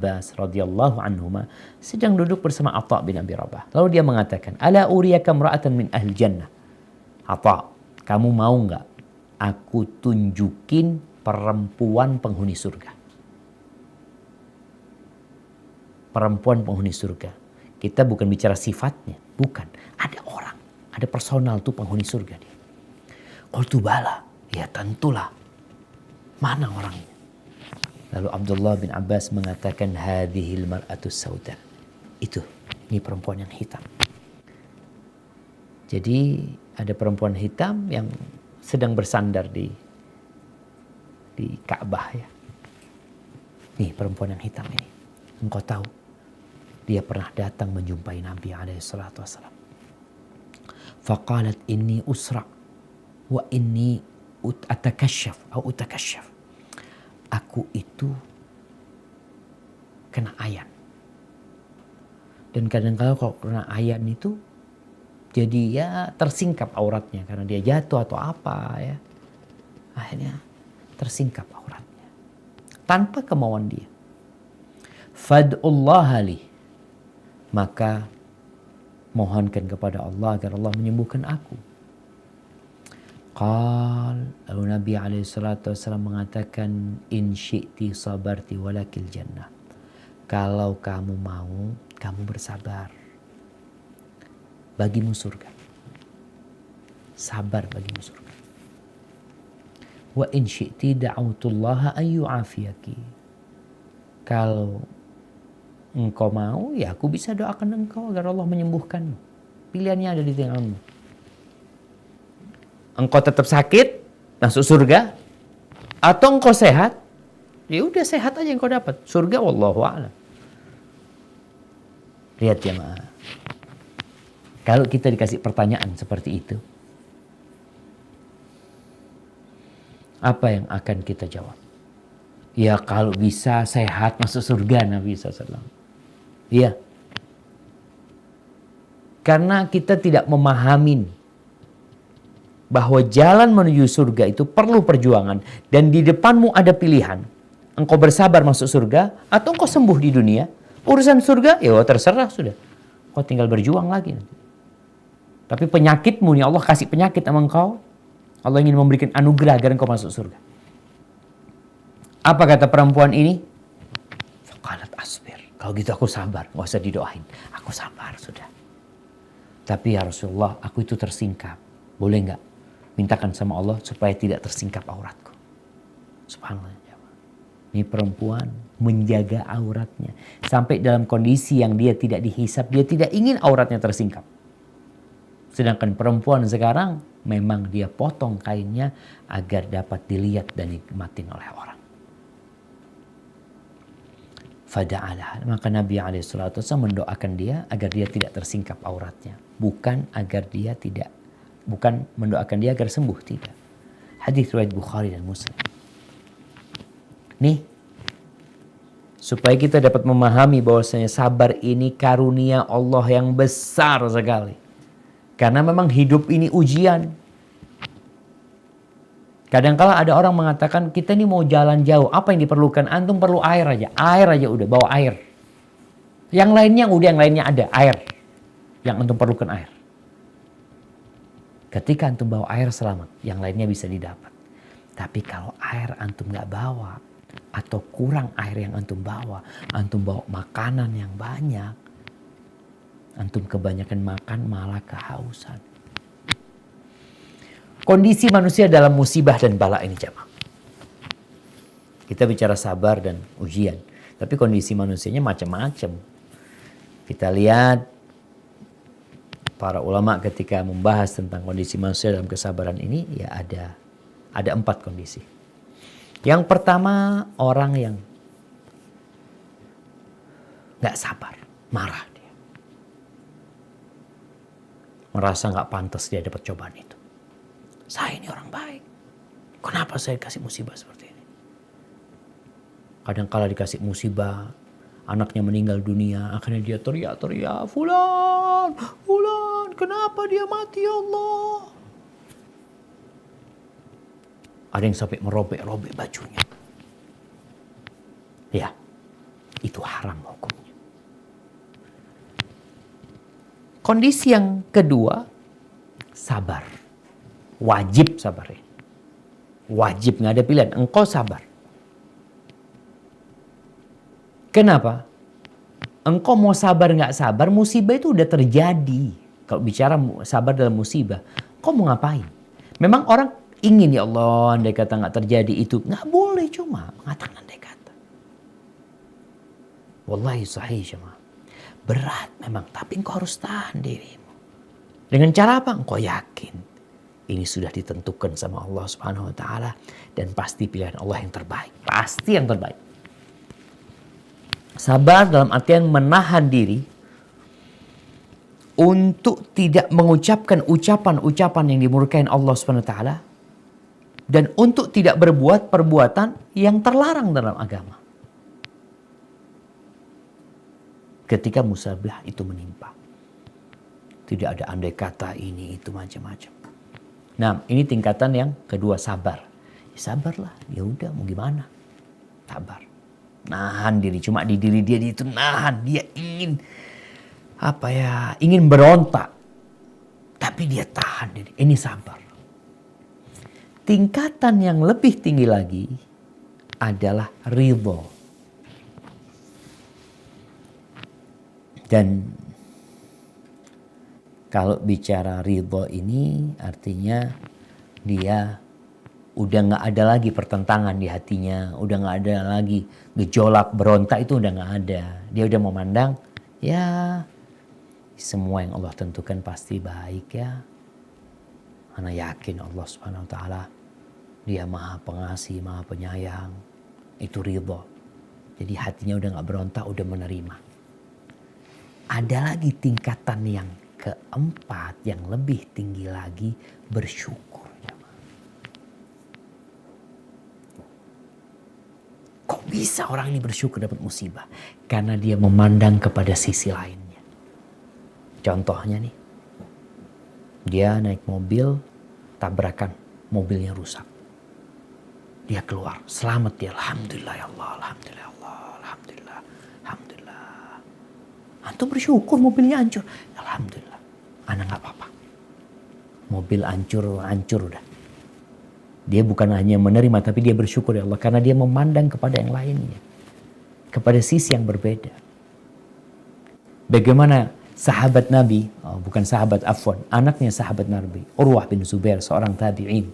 Abbas radhiyallahu anhuma sedang duduk bersama Atha bin Abi Rabah. Lalu dia mengatakan, "Ala uriyaka imra'atan min ahli jannah." Atha, kamu mau nggak aku tunjukin perempuan penghuni surga? Perempuan penghuni surga. Kita bukan bicara sifatnya, bukan. Ada orang, ada personal tuh penghuni surga dia. Qultu bala, ya tentulah. Mana orangnya? Lalu Abdullah bin Abbas mengatakan, hadhil mar'atus sauda. Itu, ini perempuan yang hitam. Jadi ada perempuan hitam yang sedang bersandar di Ka'bah ya. Nih perempuan yang hitam ini. Engkau tahu, dia pernah datang menjumpai Nabi alaihissalatu wassalam. Faqalat inni usra wa inni atakashaf atau utakashaf. Aku itu kena ayan. Dan kadang-kadang kalau kena ayan itu jadi ya tersingkap auratnya karena dia jatuh atau apa ya. Akhirnya tersingkap auratnya tanpa kemauan dia. Fad'ullaha li. Maka mohonkan kepada Allah agar Allah menyembuhkan aku. Lalu Nabi SAW mengatakan, in syi'ti sabarti walakil jannah. Kalau kamu mau, kamu bersabar. Bagimu surga. Sabar bagimu surga. Wa in syi'ti da'autullaha ayyu'afiyaki. Kalau engkau mau, ya aku bisa doakan engkau agar Allah menyembuhkanmu. Pilihannya ada di tanganmu. Engkau tetap sakit, masuk surga, atau engkau sehat, ya udah sehat aja engkau dapat surga. Wallahu a'lam. Lihat jemaah, kalau kita dikasih pertanyaan seperti itu, apa yang akan kita jawab? Ya kalau bisa sehat masuk surga, Nabi SAW. Iya. Karena kita tidak memahamin bahwa jalan menuju surga itu perlu perjuangan. Dan di depanmu ada pilihan. Engkau bersabar masuk surga atau engkau sembuh di dunia. Urusan surga, ya terserah sudah. Kau tinggal berjuang lagi nanti. Tapi penyakitmu nih, Allah kasih penyakit sama engkau. Allah ingin memberikan anugerah agar engkau masuk surga. Apa kata perempuan ini? Faqalat asbir. Kalau gitu aku sabar, nggak usah didoain. Aku sabar sudah. Tapi ya Rasulullah, aku itu tersingkap. Boleh nggak? Mintakan sama Allah supaya tidak tersingkap auratku. Subhanallah. Ini perempuan menjaga auratnya. Sampai dalam kondisi yang dia tidak dihisap, dia tidak ingin auratnya tersingkap. Sedangkan perempuan sekarang memang dia potong kainnya agar dapat dilihat dan dinikmatin oleh orang. Fada'alah. Maka Nabi SAW mendoakan dia agar dia tidak tersingkap auratnya. Bukan mendoakan dia agar sembuh, tidak. Hadis riwayat Bukhari dan Muslim. Nih, supaya kita dapat memahami bahwasanya sabar ini karunia Allah yang besar sekali. Karena memang hidup ini ujian. Kadang-kala ada orang mengatakan, kita ini mau jalan jauh, apa yang diperlukan? Antum perlu air aja. Air aja udah, bawa air. Yang lainnya ada, air. Yang antum perlukan air. Ketika antum bawa air selamat, yang lainnya bisa didapat. Tapi kalau air antum nggak bawa, atau kurang air yang antum bawa makanan yang banyak, antum kebanyakan makan malah kehausan. Kondisi manusia dalam musibah dan bala ini jemaah. Kita bicara sabar dan ujian, tapi kondisi manusianya macam-macam. Kita lihat para ulama ketika membahas tentang kondisi manusia dalam kesabaran ini, ya ada 4 kondisi. Yang pertama, orang yang gak sabar, marah dia. Merasa gak pantas dia dapat cobaan itu. Saya ini orang baik, kenapa saya dikasih musibah seperti ini? Kadang-kala dikasih musibah, anaknya meninggal dunia, akhirnya dia teriak-teriak, Fulan, kenapa dia mati ya Allah? Ada yang sampai merobek-robek bajunya. Ya. Itu haram hukumnya. Kondisi yang kedua, sabar. Wajib sabar ya. Wajib, nggak ada pilihan. Engkau sabar. Kenapa? Engkau mau sabar nggak sabar, musibah itu udah terjadi. Kalau bicara sabar dalam musibah, kau mau ngapain? Memang orang ingin, ya Allah, andai kata nggak terjadi itu. Nggak boleh cuma mengatakan andai kata. Wallahi sahih cuma. Berat memang, tapi engkau harus tahan dirimu. Dengan cara apa? Engkau yakin ini sudah ditentukan sama Allah Subhanahu wa taala dan pasti pilihan Allah yang terbaik. Pasti yang terbaik. Sabar dalam artian menahan diri untuk tidak mengucapkan ucapan-ucapan yang dimurkai Allah Subhanahu wa taala dan untuk tidak berbuat perbuatan yang terlarang dalam agama. Ketika musibah itu menimpa. Tidak ada andai kata ini itu macam-macam. Nah, ini tingkatan yang kedua, sabar. Ya, sabarlah, ya udah mau gimana? Sabar. Nahan diri, cuma di diri dia itu nahan, dia ingin ingin berontak, tapi dia tahan diri. Ini sabar. Tingkatan yang lebih tinggi lagi adalah ridho. Dan kalau bicara ridho ini artinya dia udah nggak ada lagi pertentangan di hatinya, udah nggak ada lagi gejolak berontak, itu udah nggak ada. Dia udah memandang ya semua yang Allah tentukan pasti baik ya. Karena yakin Allah Subhanahu wa taala dia Maha Pengasih, Maha Penyayang. Itu ridho. Jadi hatinya udah nggak berontak, udah menerima. Ada lagi tingkatan yang keempat yang lebih tinggi lagi, bersyukur. Kok bisa orang ini bersyukur dapat musibah? Karena dia memandang kepada sisi lainnya. Contohnya nih, dia naik mobil, tabrakan, mobilnya rusak. Dia keluar, selamat dia, alhamdulillah ya Allah, alhamdulillah ya Allah, alhamdulillah, alhamdulillah. Antum bersyukur mobilnya hancur, alhamdulillah, anak nggak apa-apa. Mobil hancur udah. Dia bukan hanya menerima, tapi dia bersyukur ya Allah. Karena dia memandang kepada yang lainnya. Kepada sisi yang berbeda. Bagaimana sahabat Nabi, bukan sahabat afwan, anaknya sahabat Nabi, Urwah bin Zubair, seorang tabi'in.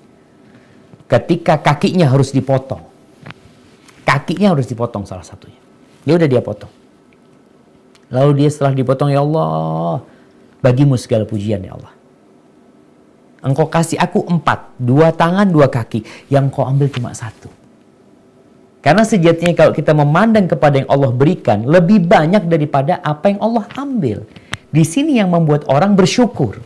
Ketika kakinya harus dipotong. Kakinya harus dipotong salah satunya. Dia potong. Lalu dia setelah dipotong, ya Allah, bagimu segala pujian ya Allah. Engkau kasih aku 4, 2 tangan, 2 kaki. Yang kau ambil cuma 1. Karena sejatinya kalau kita memandang kepada yang Allah berikan, lebih banyak daripada apa yang Allah ambil. Di sini yang membuat orang bersyukur.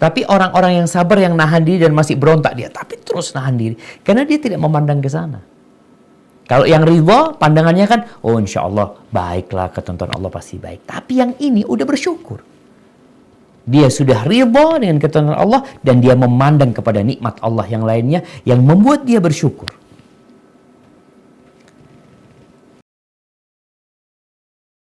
Tapi orang-orang yang sabar, yang nahan diri dan masih berontak dia, tapi terus nahan diri. Karena dia tidak memandang ke sana. Kalau yang ridha, pandangannya kan, oh insya Allah, baiklah, ketentuan Allah pasti baik. Tapi yang ini udah bersyukur. Dia sudah ridha dengan ketentuan Allah dan dia memandang kepada nikmat Allah yang lainnya yang membuat dia bersyukur.